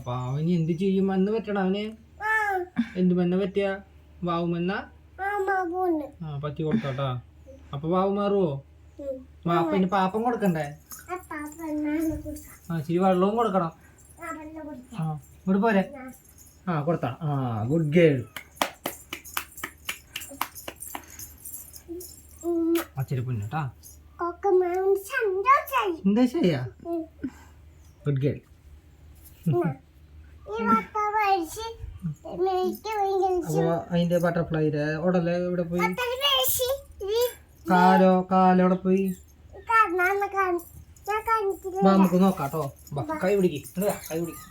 പാവന് എന്ത് ചെയ്യും? മണ്ണ് പറ്റണം അവന്. എന്ത് മണ്ണ പറ്റിയ? വാവുമെന്ന പറ്റി കൊടുത്തോട്ടാ. അപ്പൊ വാവ് മാറുവോ? പിന്നെ പാപ്പം കൊടുക്കണ്ടേ? ഇച്ചിരി വെള്ളവും കൊടുക്കണം. ഇവിടെ പോരെ? കൊടുത്താ. Good girl. അച്ഛരി പൊന്നിട്ടാ. എന്താ ചെയ്യാ? Good girl. അപ്പൊ അതിന്റെ ബട്ടർഫ്ലൈയുടെ ഉടലെ ഇവിടെ പോയി? കാലോടെ പോയി? നമുക്ക് നോക്കാട്ടോ. കൈ പിടിക്ക്. കൈ പിടിക്ക്.